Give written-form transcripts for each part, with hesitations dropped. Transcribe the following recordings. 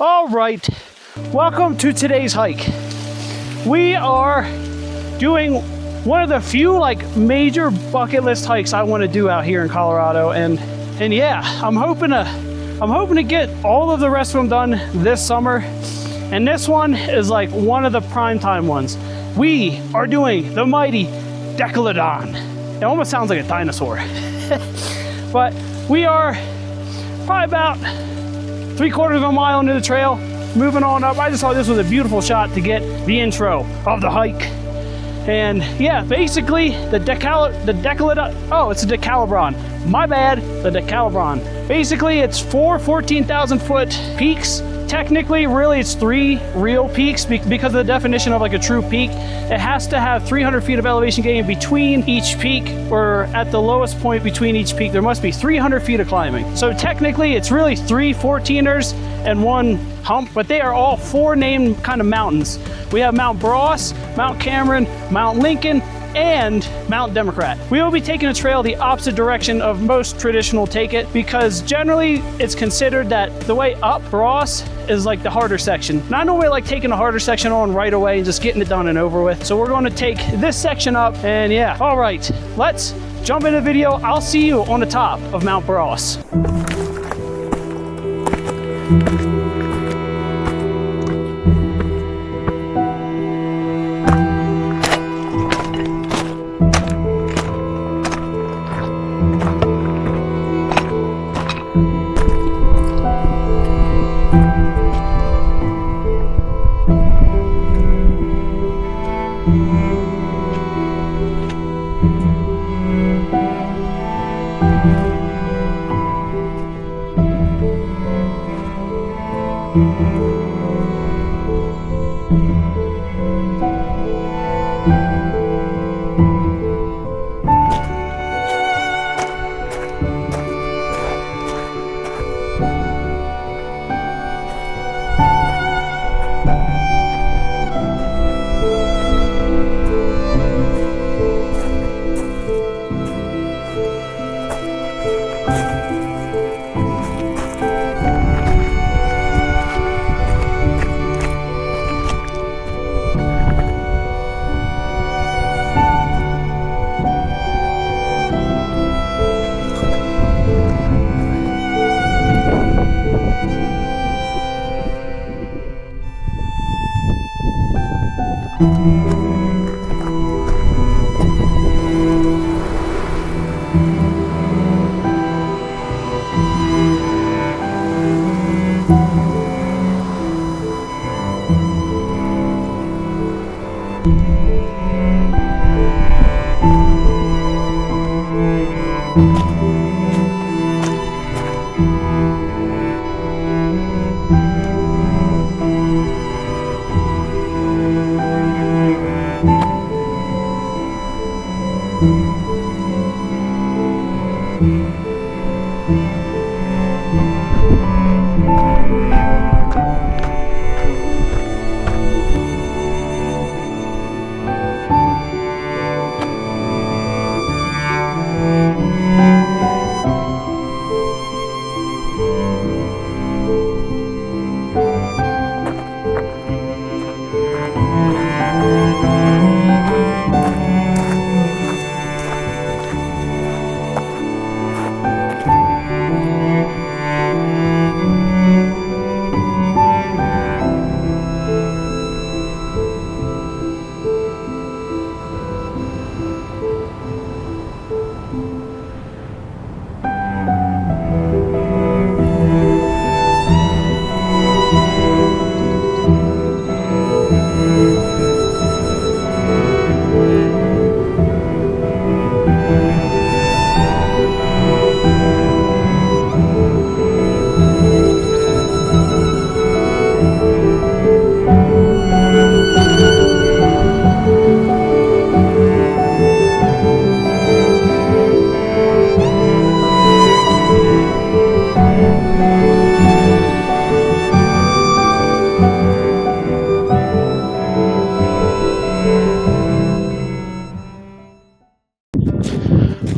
All right, welcome to today's hike. We are doing one of the few major bucket list hikes I want to do out here in Colorado, and yeah, I'm hoping to get all of the rest of them done this summer. And this one is one of the primetime ones. We are doing the mighty Decalibron. It almost sounds like a dinosaur. But we are probably about 3/4 of a mile into the trail, moving on up. I just thought this was a beautiful shot to get the intro of the hike. And yeah, basically it's a Decalibron. My bad, the Decalibron. Basically, it's 4 14,000 foot peaks. Technically, really, it's 3 real peaks because of the definition of a true peak. It has to have 300 feet of elevation gain between each peak, or at the lowest point between each peak, there must be 300 feet of climbing. So technically, it's really 3 14ers and 1 hump, but they are all 4 named kind of mountains. We have Mount Bross, Mount Cameron, Mount Lincoln, and Mount Democrat. We will be taking a trail the opposite direction of most traditional take it, because generally it's considered that the way up Bross is the harder section. And I normally like taking the harder section on right away and just getting it done and over with. So we're going to take this section up, and yeah. All right, let's jump into the video. I'll see you on the top of Mount Bross.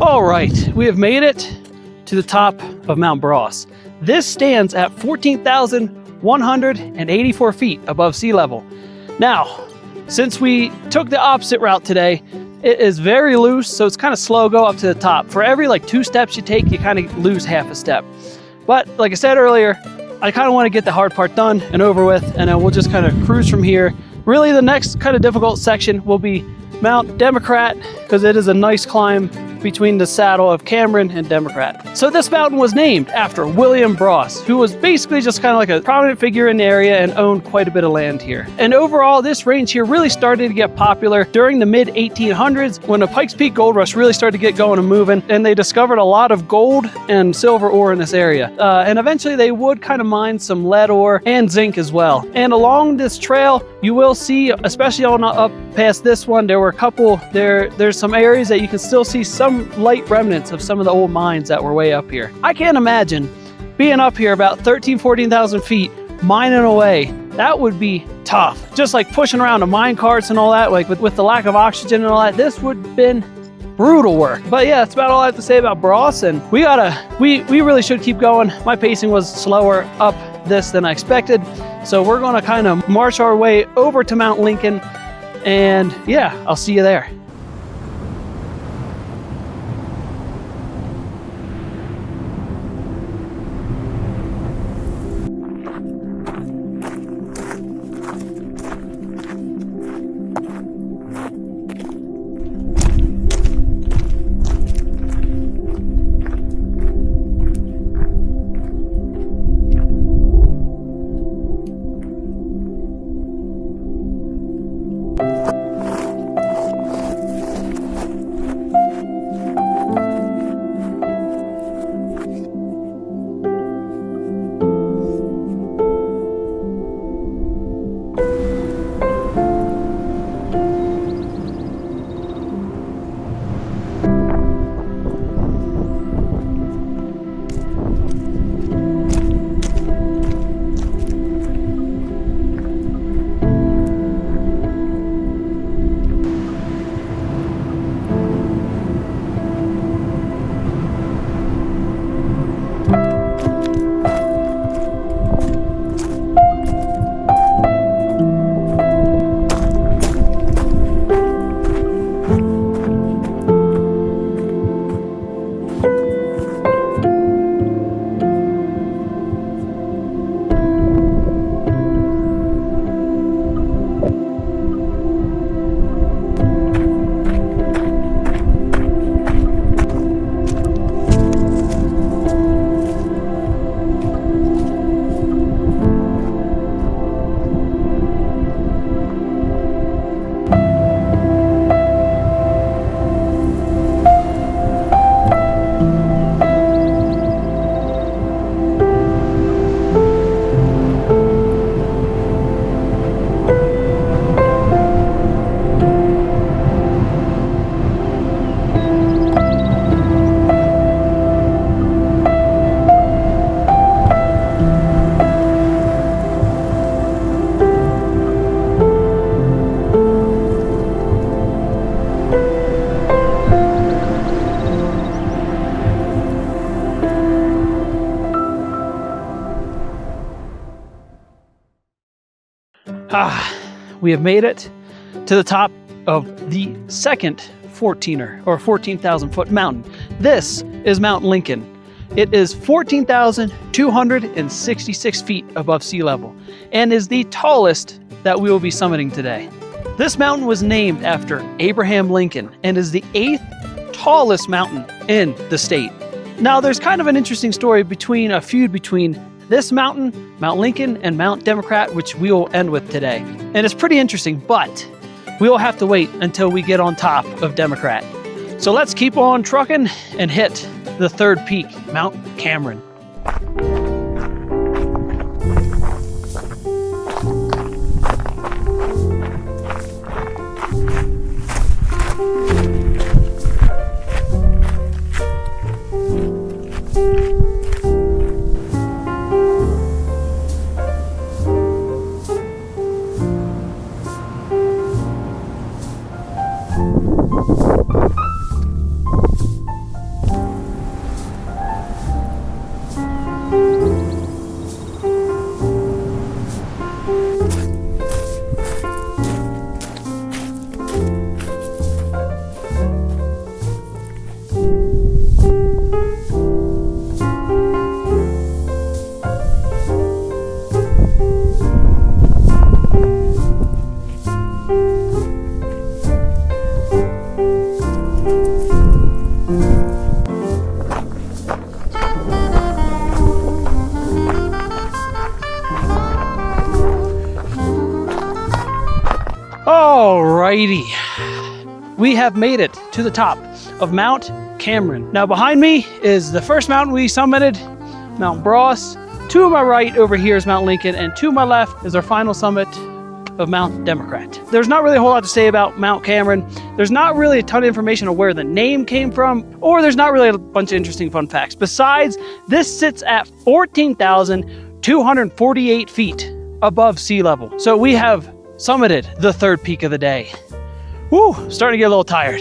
All right, we have made it to the top of Mount Bross. This stands at 14,000 184 feet above sea level. Now, since we took the opposite route today, it is very loose, so it's kind of slow go up to the top. For every like 2 steps you take, you kind of lose half a step. But like I said earlier, I kind of want to get the hard part done and over with, and then we'll just kind of cruise from here. Really, the next kind of difficult section will be Mount Democrat, because it is a nice climb between the saddle of Cameron and Democrat. So this mountain was named after William Bross, who was basically just kind of like a prominent figure in the area and owned quite a bit of land here. And overall, this range here really started to get popular during the mid 1800s when the Pikes Peak Gold Rush really started to get going and moving, and they discovered a lot of gold and silver ore in this area. And eventually they would kind of mine some lead ore and zinc as well. And along this trail, you will see, especially on up past this one, there were a couple, there's some areas that you can still see some light remnants of some of the old mines that were way up here. I can't imagine being up here about 14,000 feet, mining away. That would be tough. Just like pushing around the mine carts and all that, like with the lack of oxygen and all that, this would have been brutal work. But yeah, that's about all I have to say about Bross, and we really should keep going. My pacing was slower up this than I expected, so we're gonna kind of march our way over to Mount Lincoln, and yeah, I'll see you there. We have made it to the top of the second 14,000 foot mountain. This is Mount Lincoln. It is 14,266 feet above sea level and is the tallest that we will be summiting today. This mountain was named after Abraham Lincoln and is the 8th tallest mountain in the state. Now there's kind of an interesting story between a feud between this mountain, Mount Lincoln, and Mount Democrat, which we will end with today. And it's pretty interesting, but we will have to wait until we get on top of Democrat. So let's keep on trucking and hit the third peak, Mount Cameron. Alrighty. We have made it to the top of Mount Cameron. Now behind me is the first mountain we summited, Mount Bross. To my right over here is Mount Lincoln, and to my left is our final summit of Mount Democrat. There's not really a whole lot to say about Mount Cameron. There's not really a ton of information on where the name came from, or there's not really a bunch of interesting fun facts. Besides, this sits at 14,248 feet above sea level. So we have summited the third peak of the day. Woo, starting to get a little tired.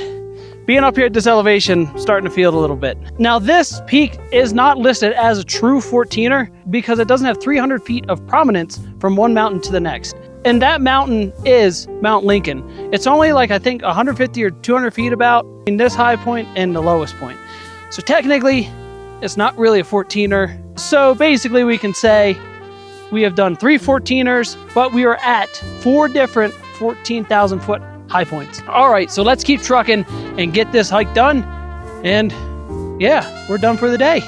Being up here at this elevation, starting to feel it a little bit. Now this peak is not listed as a true 14er because it doesn't have 300 feet of prominence from one mountain to the next. And that mountain is Mount Lincoln. It's only like, I think 150 or 200 feet about in this high point and the lowest point. So technically, it's not really a 14er. So basically we can say we have done 3 14ers, but we are at 4 different 14,000 foot high points. All right, so let's keep trucking and get this hike done. And yeah, we're done for the day.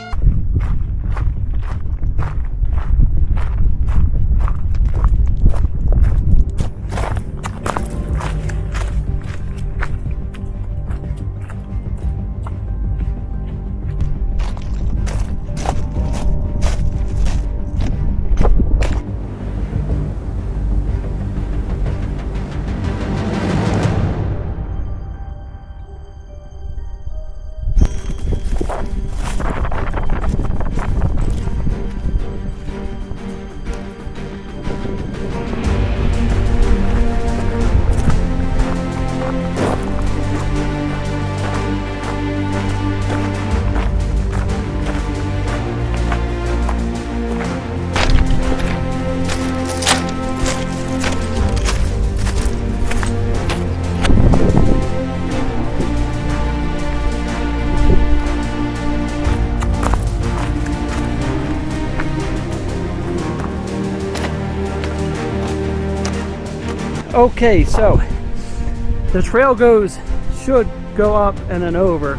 Okay, so the trail should go up and then over,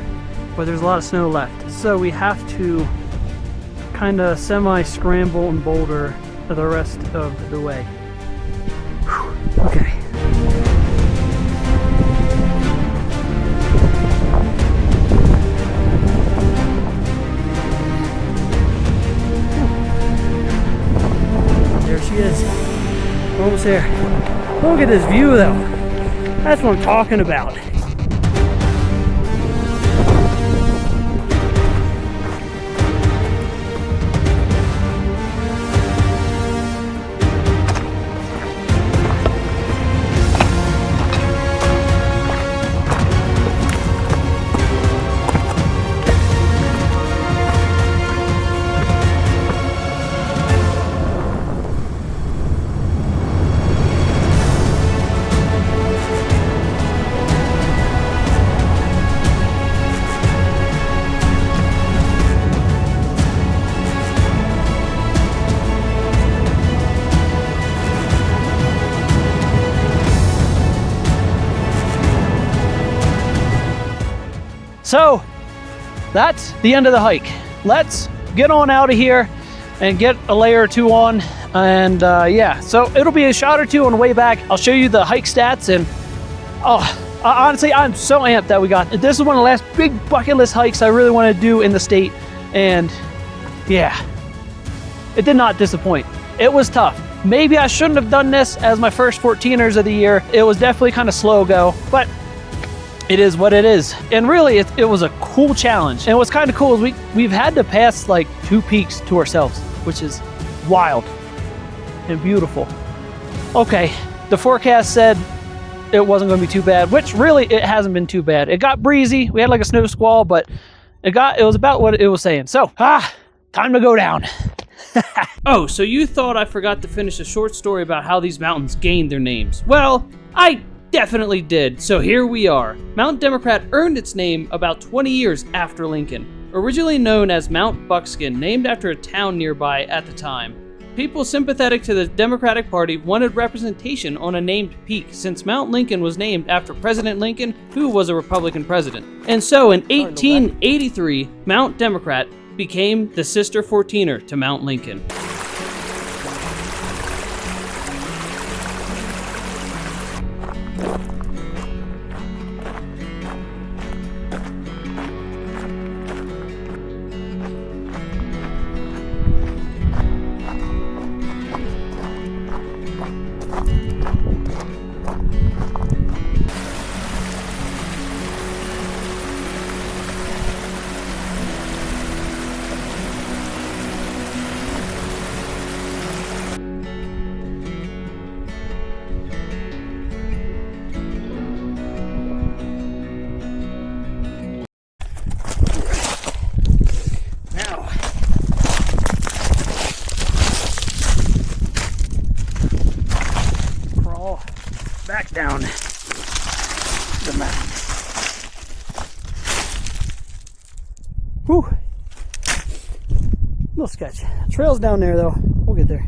but there's a lot of snow left. So we have to kind of semi-scramble and boulder the rest of the way. Whew. Okay. There she is. Almost there. Look at this view though. That's what I'm talking about. So that's the end of the hike. Let's get on out of here and get a layer or two on. And yeah, so it'll be a shot or two on the way back. I'll show you the hike stats. And honestly, I'm so amped that we got this. Is one of the last big bucket list hikes I really want to do in the state. And yeah, it did not disappoint. It was tough. Maybe I shouldn't have done this as my first 14ers of the year. It was definitely kind of slow go, but it is what it is. And really, it was a cool challenge. And what's kind of cool is we've had to pass like 2 peaks to ourselves, which is wild and beautiful. Okay, the forecast said it wasn't going to be too bad, which really it hasn't been too bad. It got breezy. We had like a snow squall, but it was about what it was saying. So, time to go down. Oh, so you thought I forgot to finish a short story about how these mountains gained their names. Well, I definitely did, so here we are. Mount Democrat earned its name about 20 years after Lincoln. Originally known as Mount Buckskin, named after a town nearby at the time. People sympathetic to the Democratic Party wanted representation on a named peak, since Mount Lincoln was named after President Lincoln, who was a Republican president. And so in 1883, Mount Democrat became the sister 14er to Mount Lincoln. down the mountain. Whew. A little sketch. Trail's down there though. We'll get there.